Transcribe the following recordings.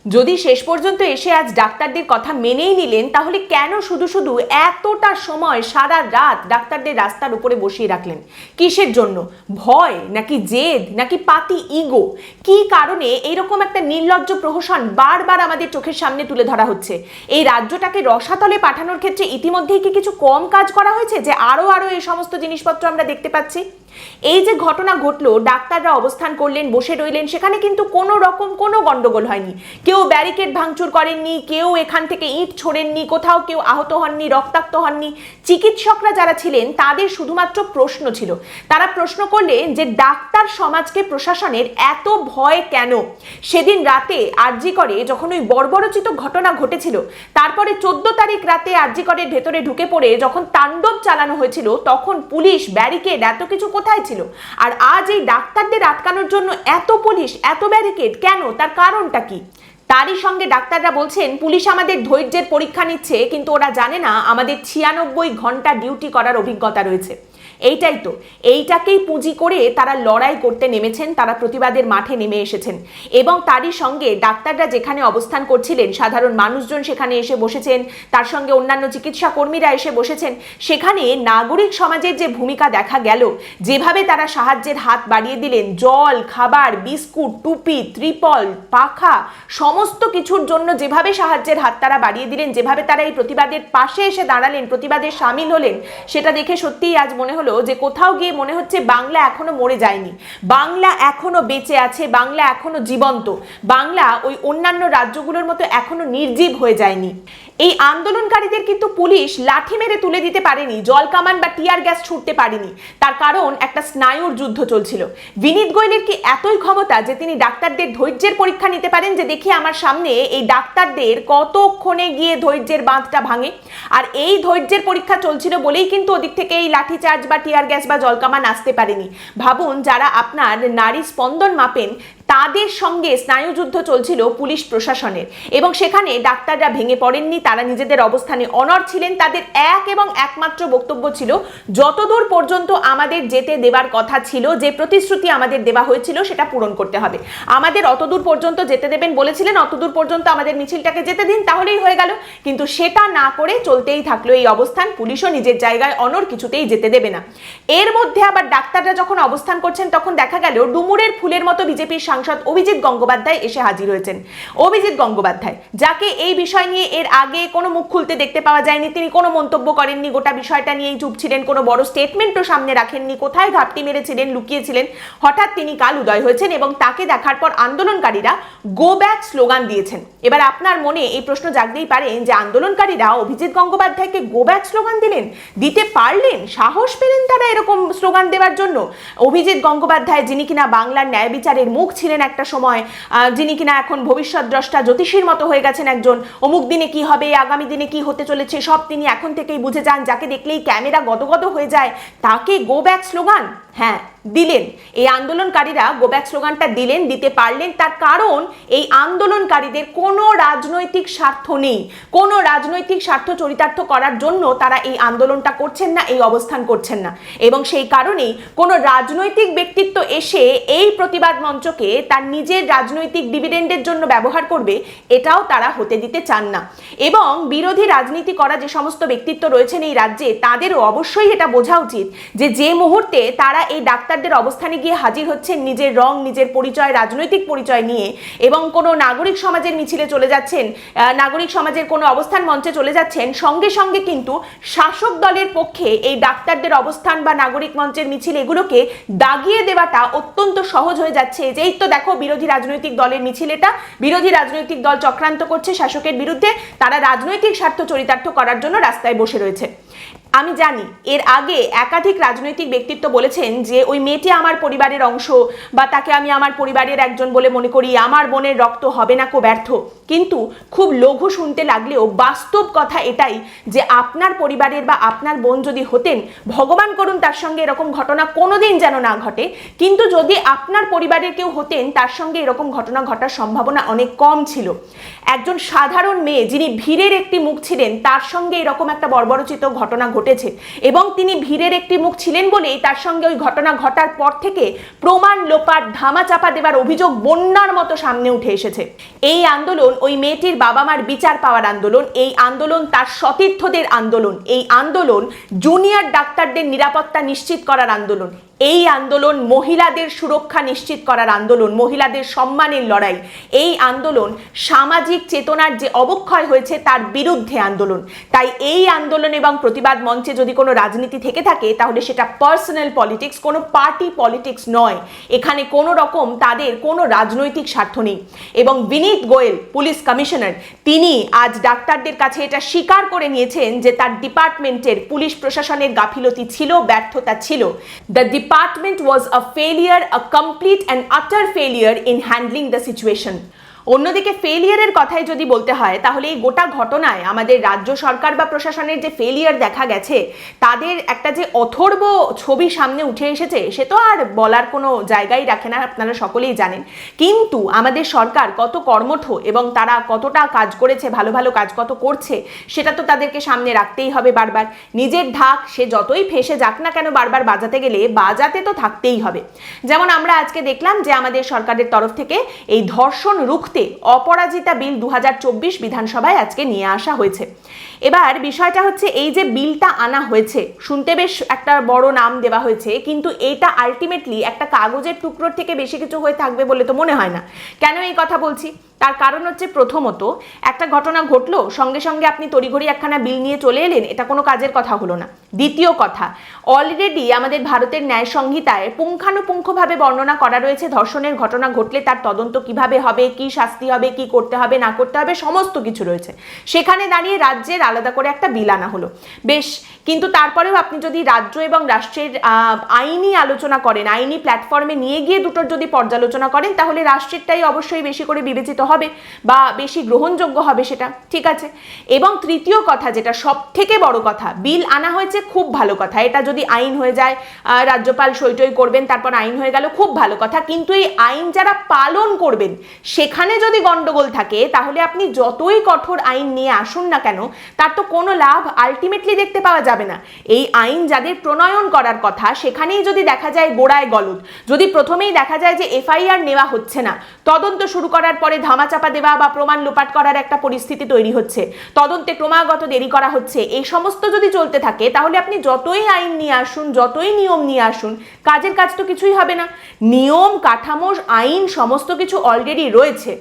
যদি শেষ পর্যন্ত এসে আজ ডাক্তারদের কথা মেনেই নিলেন, তাহলে কেন শুধু শুধু এতটা সময় সারা রাত ডাক্তারদের রাস্তার উপরে বসিয়ে রাখলেন? কিসের জন্য? ভয় নাকি জেদ নাকি পাতি ইগো? কি কারণে এইরকম একটা নির্লজ্জ প্রহসন বারবার আমাদের চোখের সামনে তুলে ধরা হচ্ছে? এই রাজ্যটাকে রসাতলে পাঠানোর ক্ষেত্রে ইতিমধ্যেই কি কিছু কম কাজ করা হয়েছে যে আরো এই সমস্ত জিনিসপত্র আমরা দেখতে পাচ্ছি? এই যে ঘটনা ঘটলো, ডাক্তাররা অবস্থান করলেন, বসে রইলেন, সেখানে কিন্তু কোনো রকম কোনো গন্ডগোল হয়নি। কেউ ব্যারিকেড ভাঙচুর করেননি, কেউ এখান থেকে ইট ছোড়েননি, কোথাও কেউ আহত হননি, রক্তাক্ত হননি। চিকিৎসকরা যারা ছিলেন তাদের শুধুমাত্র প্রশ্ন ছিল, তারা প্রশ্ন করলেন যে ডাক্তার সমাজকে প্রশাসনের এত ভয় কেন? সেদিন রাতে আরজি করে যখন ওই বর্বরচিত ঘটনা ঘটেছিল, তারপরে 14 তারিখ রাতে আরজি করের ভেতরে ঢুকে পড়ে যখন তাণ্ডব চালানো হয়েছিল, তখন পুলিশ, ব্যারিকেড, এত কিছু কোথায় ছিল? আর আজ এই ডাক্তারদের আটকানোর জন্য এত পুলিশ, এত ব্যারিকেড কেন? তার কারণটা কি? তারই সঙ্গে ডাক্তাররা বলছেন পুলিশ আমাদের ধৈর্যের পরীক্ষা নিচ্ছে, কিন্তু ওরা জানে না আমাদের 96 ঘন্টা ডিউটি করার অভিজ্ঞতা রয়েছে। এইটাই তো, এইটাকেই পুঁজি করে তারা লড়াই করতে নেমেছেন, তারা প্রতিবাদের মাঠে নেমে এসেছেন। এবং তারই সঙ্গে ডাক্তাররা যেখানে অবস্থান করছিলেন, সাধারণ মানুষজন সেখানে এসে বসেছেন, তার সঙ্গে অন্যান্য চিকিৎসা কর্মীরা এসে বসেছেন। সেখানে নাগরিক সমাজের যে ভূমিকা দেখা গেল, যেভাবে তারা সাহায্যের হাত বাড়িয়ে দিলেন, জল, খাবার, বিস্কুট, টুপি, ত্রিপল, পাখা, সমস্ত কিছুর জন্য যেভাবে সাহায্যের হাত তারা বাড়িয়ে দিলেন, যেভাবে তারা এই প্রতিবাদের পাশে এসে দাঁড়ালেন, প্রতিবাদে সামিল হলেন, সেটা দেখে সত্যিই আজ মনে হলো যে কোথাও গিয়ে মনে হচ্ছে বাংলা এখনো মরে যায়নি, বাংলা এখনো বেঁচে আছে, বাংলা এখনো জীবন্ত, বাংলা ওই অন্যান্য রাজ্যগুলোর মতো এখনো নির্জীব হয়ে যায়নি। এই আন্দোলনকারীদের কিন্তু পুলিশ লাঠি মেরে তুলে দিতে পারেনি, জল কামান বা টিয়ার গ্যাস ছুটতে পারেনি। তার কারণ একটা স্নায়ুর যুদ্ধ চলছিল। বিনীত গোয়েলের কি এতই ক্ষমতা যে তিনি ডাক্তারদের ধৈর্যের পরীক্ষা নিতে পারেন, যে দেখি আমার সামনে এই ডাক্তারদের কতক্ষণে গিয়ে ধৈর্যের বাঁধটা ভাঙে? আর এই ধৈর্যের পরীক্ষা চলছিল বলেই কিন্তু ওদিক থেকে এই লাঠিচার্জ বা টিয়ার গ্যাস বা জলকামান আসতে পারেনি। ভাবুন, যারা আপনার নারী স্পন্দন মাপেন, তাদের সঙ্গে স্নায়ুযুদ্ধ চলছিল পুলিশ প্রশাসনের, এবং সেখানে ডাক্তাররা ভেঙে পড়েননি, তারা নিজেদের অবস্থানে অনড় ছিলেন। তাদের এক এবং একমাত্র বক্তব্য ছিল, যতদূর পর্যন্ত আমাদের যেতে দেবার কথা ছিল, যে প্রতিশ্রুতি আমাদের দেওয়া হয়েছিল সেটা পূরণ করতে হবে। আমাদের অতদূর পর্যন্ত যেতে দেবেন বলেছিলেন, অতদূর পর্যন্ত আমাদের মিছিলটাকে যেতে দিন, তাহলেই হয়ে গেল। কিন্তু সেটা না করে চলতেই থাকলো এই অবস্থান। পুলিশও নিজের জায়গায় অনড়, কিছুতেই যেতে দেবে না। এর মধ্যে আবার ডাক্তাররা যখন অবস্থান করছেন, তখন দেখা গেল ডুমুরের ফুলের মতো বিজেপির সাংসদ অভিজিৎ গঙ্গোপাধ্যায় এসে হাজির হয়েছেন। অভিজিৎ গঙ্গোপাধ্যায়, যাকে এই বিষয় নিয়ে এর আগে কোনো মুখ খুলতে দেখতে পাওয়া যায়নি, তিনি কোনো মন্তব্য করেননি, গোটা বিষয়টা নিয়েই চুপ ছিলেন, কোনো বড় স্টেটমেন্টও সামনে রাখেননি, কোথায় ঘাপটি মেরেছিলেন, লুকিয়েছিলেন। হঠাৎ তিনি কাল উদয় হয়েছেন এবং তাকে দেখার পর আন্দোলনকারীরা গো ব্যাক স্লোগান দিয়েছেন। এবার আপনার মনে এই প্রশ্ন জাগতেই পারেন যে আন্দোলনকারীরা অভিজিৎ গঙ্গোপাধ্যায়কে গো ব্যাক স্লোগান দিতে পারলেন, সাহস পেলেন তারা এরকম স্লোগান দেওয়ার জন্য? অভিজিৎ গঙ্গোপাধ্যায়, যিনি কিনা বাংলার ন্যায় বিচারের মুখ ছিলেন একটা সময়, যিনি কিনা এখন ভবিষ্যৎ দ্রষ্টা, জ্যোতিষীর মতো হয়ে গেছেন একজন, অমুক দিনে কি হবে, আগামী দিনে কি হতে চলেছে সব তিনি এখন থেকেই বুঝে যান, যাকে দেখলেই ক্যামেরা গদগদ হয়ে যায়, তাকে গো ব্যাক স্লোগান, হ্যাঁ দিলেন। এই আন্দোলনকারীরা গো ব্যাক স্লোগানটা দিলেন, দিতে পারলেন। তার কারণ এই আন্দোলনকারীদের কোনো রাজনৈতিক স্বার্থ নেই, কোনো রাজনৈতিক স্বার্থ চরিতার্থ করার জন্য তারা এই আন্দোলনটা করছেন না, এই অবস্থান করছেন না। এবং সেই কারণেই কোনো রাজনৈতিক ব্যক্তিত্ব এসে এই প্রতিবাদ মঞ্চকে তার নিজের রাজনৈতিক ডিভিডেন্ডের জন্য ব্যবহার করবে, এটাও তারা হতে দিতে চান না। এবং বিরোধী রাজনীতি করা যে সমস্ত ব্যক্তিত্ব রয়েছেন এই রাজ্যে, তাদেরও অবশ্যই এটা বোঝা উচিত যে মুহূর্তে তারা এই ডাক্তারদের অবস্থানে গিয়ে হাজির হচ্ছেন নিজের রং, নিজের পরিচয়, রাজনৈতিক পরিচয় নিয়ে, এবং কোনো নাগরিক সমাজের মিছিলে চলে যাচ্ছেন, নাগরিক সমাজের কোনো অবস্থান মঞ্চে চলে যাচ্ছেন, সঙ্গে সঙ্গে কিন্তু শাসক দলের পক্ষে এই ডাক্তারদের অবস্থান বা নাগরিক মঞ্চের মিছিল, এগুলোকে দাগিয়ে দেওয়াটা অত্যন্ত সহজ হয়ে যাচ্ছে। যে এই তো দেখো বিরোধী রাজনৈতিক দলের মিছিল, এটা বিরোধী রাজনৈতিক দল চক্রান্ত করছে শাসকের বিরুদ্ধে, তারা রাজনৈতিক স্বার্থ চরিতার্থ করার জন্য রাস্তায় বসে রয়েছে। আমি জানি এর আগে একাধিক রাজনৈতিক ব্যক্তিত্ব বলেছেন যে ওই মেয়েটি আমার পরিবারের অংশ, বা তাকে আমি আমার পরিবারের একজন বলে মনে করি, আমার বোনের রক্ত হবে না কো ব্যর্থ। কিন্তু খুব লঘু শুনতে লাগলেও বাস্তব কথা এটাই যে আপনার পরিবারের বা আপনার বোন যদি হতেন, ভগবান করুন তার সঙ্গে এরকম ঘটনা কোনোদিন যেন না ঘটে, কিন্তু যদি আপনার পরিবারের কেউ হতেন তার সঙ্গে এরকম ঘটনা ঘটার সম্ভাবনা অনেক কম ছিল। একজন সাধারণ মেয়ে যিনি ভিড়ের একটি মুখ ছিলেন, তার সঙ্গে এরকম একটা বর্বরচিত ঘটনা ঘটেছে এবং তিনি ভিড়ের একটি মুখ ছিলেন বলেই তার সঙ্গে ওই ঘটনা ঘটার পর থেকে প্রমাণ লোপাট, ধামাচাপা দেওয়ার অভিযোগ বন্যার মতো সামনে উঠে এসেছে। এই আন্দোলন ওই মেয়েটির বাবা মার বিচার পাওয়ার আন্দোলন, এই আন্দোলন তার সতীর্থদের আন্দোলন, এই আন্দোলন জুনিয়র ডাক্তারদের নিরাপত্তা নিশ্চিত করার আন্দোলন, এই আন্দোলন মহিলাদের সুরক্ষা নিশ্চিত করার আন্দোলন, মহিলাদের সম্মানের লড়াই, এই আন্দোলন সামাজিক চেতনার যে অবক্ষয় হয়েছে তার বিরুদ্ধে আন্দোলন। তাই এই আন্দোলন এবং প্রতিবাদ মঞ্চে যদি কোনো রাজনীতি থেকে থাকে তাহলে সেটা পার্সোনাল পলিটিক্স, কোনো পার্টি পলিটিক্স নয়। এখানে কোনো রকম তাদের কোনো রাজনৈতিক স্বার্থ নেই। এবং বিনীত গোয়েল, পুলিশ কমিশনার, তিনি আজ ডাক্তারদের কাছে এটা স্বীকার করে নিয়েছেন যে তার ডিপার্টমেন্টের পুলিশ প্রশাসনের গাফিলতি ছিল, ব্যর্থতা ছিল। The department was a failure, a complete and utter failure in handling the situation. অন্যদিকে ফেলিয়ারের কথাই যদি বলতে হয় তাহলে এই গোটা ঘটনায় আমাদের রাজ্য সরকার বা প্রশাসনের যে ফেলিয়ার দেখা গেছে, তাদের একটা যে অথর্ব ছবি সামনে উঠে এসেছে সে তো আর বলার কোনো জায়গাই রাখে না, আপনারা সকলেই জানেন। কিন্তু আমাদের সরকার কত কর্মঠ এবং তারা কতটা কাজ করেছে, ভালো ভালো কাজ কত করছে, সেটা তো তাদেরকে সামনে রাখতেই হবে বারবার। নিজের ঢাক সে যতই ফেঁসে যাক না কেন, বারবার বাজাতে গেলে বাজাতে তো থাকতেই হবে। যেমন আমরা আজকে দেখলাম যে আমাদের সরকারের তরফ থেকে এই ধর্ষণ রুখতে অপরাজিতা বিল 2024 বিধানসভায় আজকে নিয়ে আসা হয়েছে। এবার বিষয়টা হচ্ছে এই যে বিলটা আনা হয়েছে, শুনতে বেশ একটা বড় নাম দেওয়া হয়েছে, কিন্তু এটা আলটিমেটলি একটা কাগজের টুকরোর থেকে বেশি কিছু হয়ে থাকবে বলে তো মনে হয় না। কেন এই কথা বলছি? তার কারণ হচ্ছে, প্রথমত একটা ঘটনা ঘটলো, সঙ্গে সঙ্গে আপনি তড়িঘড়ি একখানা বিল নিয়ে চলে এলেন, এটা কোনো কাজের কথা হলো না। দ্বিতীয় কথা, অলরেডি আমাদের ভারতের ন্যায় সংহিতায় পুঙ্খানুপুঙ্খভাবে বর্ণনা করা রয়েছে ধর্ষণের ঘটনা ঘটলে তার তদন্ত কিভাবে হবে, কি শাস্তি হবে, কি করতে হবে না করতে হবে, সমস্ত কিছু রয়েছে। সেখানে দাঁড়িয়ে রাজ্যের আলাদা করে একটা বিল আনা হলো, বেশ। কিন্তু তারপরেও আপনি যদি রাজ্য এবং রাষ্ট্রের আইনি আলোচনা করেন, আইনি প্ল্যাটফর্মে নিয়ে গিয়ে দুটোর যদি পর্যালোচনা করেন, তাহলে রাষ্ট্রেরটাই অবশ্যই বেশি করে বিবেচিত হবে বা বেশি গ্রহণযোগ্য হবে, সেটা ঠিক আছে। এবং তৃতীয় কথা, যেটা সব থেকে বড় কথা, বিল আনা হয়েছে, খুব ভালো কথা। এটা যদি আইন হয়ে যায়, রাজ্যপাল সইটই করবেন, তারপর আইন হয়ে গেল, খুব ভালো কথা। কিন্তু এই আইন যারা পালন করবেন সেখানে যদি গন্ডগোল থাকে, তাহলে আপনি যতই কঠোর আইন নিয়ে আসুন না কেন, তার তো কোনো লাভ আলটিমেটলি দেখতে পাওয়া যাবে না। এই আইন যাদের প্রণয়ন করার কথা, সেখানেই যদি দেখা যায় গোড়ায় গলদ, যদি প্রথমেই দেখা যায় যে এফআইআর নেওয়া হচ্ছে না, তদন্ত শুরু করার পরে ধামাচাপা দেওয়া বা প্রমাণ লোপাট করার একটা পরিস্থিতি তৈরি হচ্ছে, তদন্তে ক্রমাগত দেরি করা হচ্ছে, এই সমস্ত যদি চলতে থাকে, তাহলে আপনি যতই আইন নিয়ে আসুন, যতই নিয়ম নিয়ে আসুন, কাজের কাজ তো কিছুই হবে না। নিয়ম, কাঠামো, আইন সমস্ত কিছু অলরেডি রয়েছে।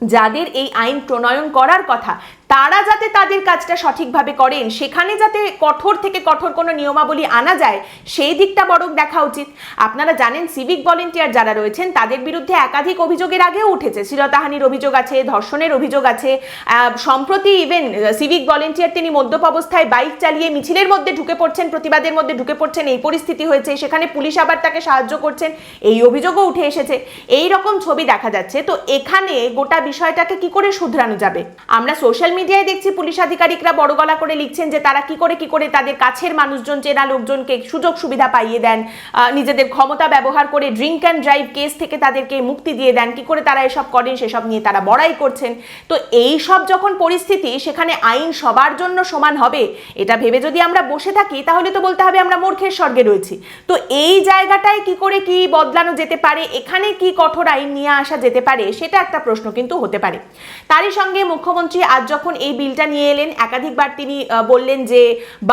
যাদের এই আইন প্রণয়ন করার কথা, তারা যাতে তাদের কাজটা সঠিকভাবে করেন, সেখানে যাতে কঠোর থেকে কঠোর কোনো নিয়মাবলী আনা যায়, সেই দিকটা বরং দেখা উচিত। আপনারা জানেন সিভিক ভলেন্টিয়ার যারা রয়েছেন তাদের বিরুদ্ধে একাধিক অভিযোগের আগেও উঠেছে, শ্লীলতাহানির অভিযোগ আছে, ধর্ষণের অভিযোগ আছে। সম্প্রতি ইভেন সিভিক ভলেন্টিয়ার তিনি মদ্যপ অবস্থায় বাইক চালিয়ে মিছিলের মধ্যে ঢুকে পড়ছেন, প্রতিবাদের মধ্যে ঢুকে পড়ছেন, এই পরিস্থিতি হয়েছে, সেখানে পুলিশ আবার তাকে সাহায্য করছেন, এই অভিযোগও উঠে এসেছে। এই রকম ছবি দেখা যাচ্ছে। তো এখানে গোটা বিষয়টাকে কি করে শুধরানো যাবে? আমরা সোশ্যাল মিডিয়ায় দেখছি পুলিশ আধিকারিকরা বড় গলা করে লিখছেন যে তারা কি করে তাদের কাছের মানুষজন, চেনা লোকজনকে সুযোগ সুবিধা পাইয়ে দেন, নিজেদের ক্ষমতা ব্যবহার করে ড্রিঙ্ক অ্যান্ড ড্রাইভ কেস থেকে তাদেরকে মুক্তি দিয়ে দেন, কি করে তারা এসব করেন সেসব নিয়ে তারা বড়াই করছেন। তো এই সব যখন পরিস্থিতি, সেখানে আইন সবার জন্য সমান হবে এটা ভেবে যদি আমরা বসে থাকি, তাহলে তো বলতে হবে আমরা মূর্খের স্বর্গে রয়েছি। তো এই জায়গাটায় কি করে কি বদলানো যেতে পারে, এখানে কি কঠোর আইন নিয়ে আসা যেতে পারে, সেটা একটা প্রশ্ন কিন্তু হতে পারে। তারই সঙ্গে মুখ্যমন্ত্রী আজ যখন এই বিলটা নিয়ে এলেন, একাধিকবার তিনি বললেন যে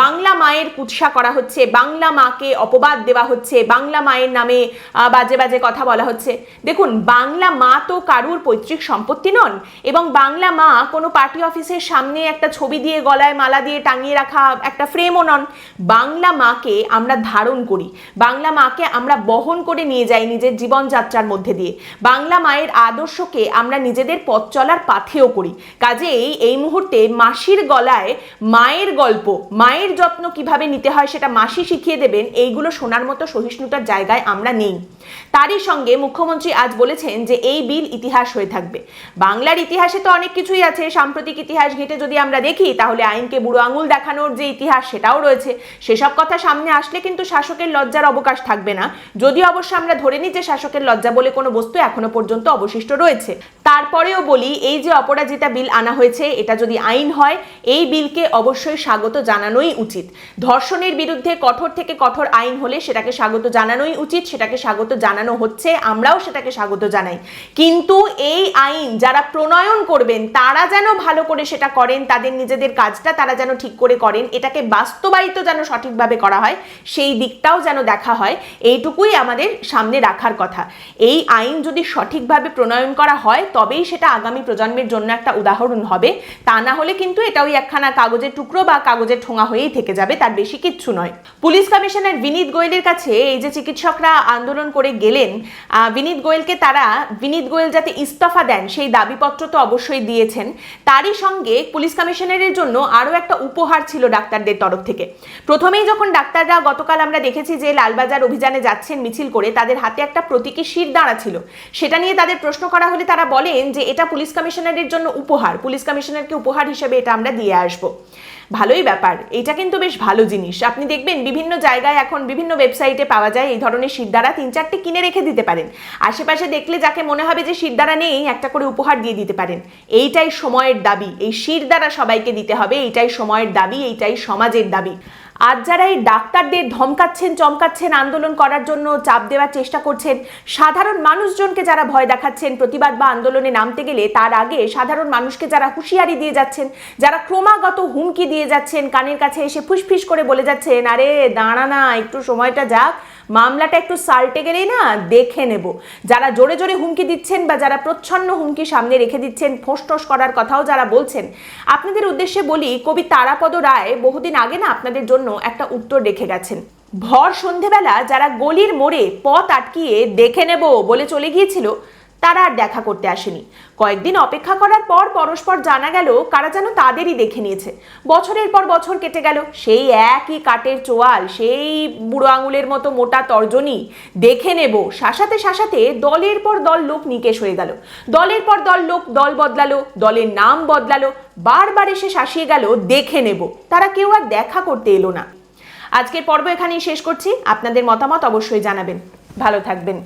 বাংলা মায়ের কুৎসা করা হচ্ছে, বাংলা মাকে অপবাদ দেওয়া হচ্ছে, বাংলা মায়ের নামে বাজে বাজে কথা বলা হচ্ছে। দেখুন, বাংলা মা তো কারুর পৈতৃক সম্পত্তি নন, এবং বাংলা মা কোনো পার্টি অফিসের সামনে একটা ছবি দিয়ে গলায় মালা দিয়ে টাঙিয়ে রাখা একটা ফ্রেমও নন। বাংলা মাকে আমরা ধারণ করি, বাংলা মাকে আমরা বহন করে নিয়ে যাই নিজের জীবনযাত্রার মধ্যে দিয়ে, বাংলা মায়ের আদর্শকে আমরা নিজেদের পথ চলার পাথেও করি। কাজেই এই মুহূর্তে মাসির গলায় মায়ের গল্প, মায়ের যত্ন কিভাবে নিতে হয় সেটা মাসি শিখিয়ে দেবেন, এইগুলো শোনার মতো সহিষ্ণুতার জায়গায় আমরা নেই। তারই সঙ্গে মুখ্যমন্ত্রী আজ বলেছেন যে এই বিল ইতিহাস হয়ে থাকবে। বাংলার ইতিহাসে তো অনেক কিছুই আছে, সাম্প্রতিক ইতিহাস ঘেঁটে যদি আমরা দেখি তাহলে আইনকে বুড়ো আঙুল দেখানোর যে ইতিহাস সেটাও রয়েছে। সেসব কথা সামনে আসলে কিন্তু শাসকের লজ্জার অবকাশ থাকবে না, যদিও অবশ্য আমরা ধরে নিই যে শাসকের লজ্জা বলে কোনো বস্তু এখনো পর্যন্ত অবশিষ্ট রয়েছে। তারপরেও বলি, এই যে অপরাজিতা বিল আনা হয়েছে, এটা যদি আইন হয়, এই বিলকে অবশ্যই স্বাগত জানানোই উচিত। ধর্ষণের বিরুদ্ধে কঠোর থেকে কঠোর আইন হলে সেটাকে স্বাগত জানানোই উচিত, সেটাকে স্বাগত জানানো হচ্ছে, আমরাও সেটাকে স্বাগত জানাই। কিন্তু এই আইন যারা প্রণয়ন করবেন তারা যেন ভালো করে সেটা করেন, তাদের নিজেদের কাজটা তারা যেন ঠিক করে করেন, এটাকে বাস্তবায়িত যেন সঠিকভাবে করা হয়, সেই দিকটাও যেন দেখা হয়, এইটুকুই আমাদের সামনে রাখার কথা। এই আইন যদি সঠিকভাবে প্রণয়ন করা হয় তবেই সেটা আগামী প্রজন্মের জন্য একটা উদাহরণ হবে, তা না হলে কিন্তু এটা ওই একখানা কাগজের টুকরো বা কাগজের ঠোঙা হয়েই থেকে যাবে, তার বেশি কিচ্ছু নয়। পুলিশ কমিশনার বিনীত গোয়েলের কাছে এই যে চিকিৎসকরা আন্দোলন করে গেলেন, বিনীত গোয়েল যাতে ইস্তফা দেন সেই দাবিপত্র তো অবশ্যই দিয়েছেন। তারই সঙ্গে পুলিশ কমিশনারের জন্য আরও একটা উপহার ছিল ডাক্তারদের তরফ থেকে। প্রথমেই যখন ডাক্তাররা গতকাল আমরা দেখেছি যে লালবাজার অভিযানে যাচ্ছেন মিছিল করে, তাদের হাতে একটা প্রতীকী শিরদাঁড়া ছিল, সেটা নিয়ে তাদের প্রশ্ন করা হলে তারা বলেন যে এটা পুলিশ কমিশনারের জন্য উপহার, পুলিশ কমিশনারকে উপহার হিসেবে এটা আমরা দিয়ে আসবো। ভালোই ব্যাপার, এটা কিন্তু বেশ ভালো জিনিস। আপনি দেখবেন বিভিন্ন জায়গায় এখন বিভিন্ন ওয়েবসাইটে পাওয়া যায় এই ধরনের শিরদাঁড়া, 3-4টে কিনে রেখে দিতে পারেন। আশেপাশে দেখলে যাকে মনে হবে যে শিরদাঁড়া নেই, একটা করে উপহার দিয়ে দিতে পারেন। এইটাই সময়ের দাবি, এই শিরদাঁড়া সবাইকে দিতে হবে, এইটাই সময়ের দাবি, এইটাই সমাজের দাবি। আজ যারা এই ডাক্তারদের ধমকাচ্ছেন, চমকাচ্ছেন, আন্দোলন করার জন্য চাপ দেওয়ার চেষ্টা করছেন, সাধারণ মানুষজনকে যারা ভয় দেখাচ্ছেন প্রতিবাদ বা আন্দোলনে নামতে গেলে, তার আগে সাধারণ মানুষকে যারা হুঁশিয়ারি দিয়ে যাচ্ছেন, যারা ক্রমাগত হুমকি দিয়ে যাচ্ছেন, কানের কাছে এসে ফুসফিস করে বলে যাচ্ছেন আরে দাঁড়া না, একটু সময়টা যাক, মামলাটা একটু সাল্টে গেলেই না দেখে নেব, যারা জোরে জোরে হুমকি দিচ্ছেন বা যারা প্রচ্ছন্ন হুমকি সামনে রেখে দিচ্ছেন, ফোঁস করার কথাও যারা বলছেন, আপনাদের উদ্দেশ্যে বলি, কবি তারাপদ রায় বহুদিন আগে না আপনাদের জন্য একটা উত্তর রেখে গেছেন। ভর সন্ধেবেলা যারা গলির মোড়ে পথ আটকিয়ে দেখে নেব বলে চলে গিয়েছিল, তারা আর দেখা করতে আসেনি। কয়েকদিন অপেক্ষা করার পর পরস্পর জানা গেল কারা যেন তাদেরই দেখে নিয়েছে। বছরের পর বছর কেটে গেল, সেই একই কাঠের চোয়াল, সেই বুড়ো আঙুলের মতো মোটা তর্জনী, দেখে নেব শাসাতে শাসাতে দলের পর দল লোক নিকেশ হয়ে গেল, দলের পর দল লোক দল বদলালো, দলের নাম বদলালো, বারবার এসে শাসিয়ে গেল দেখে নেব, তারা কেউ আর দেখা করতে এলো না। আজকের পর্ব এখানেই শেষ করছি। আপনাদের মতামত অবশ্যই জানাবেন। ভালো থাকবেন।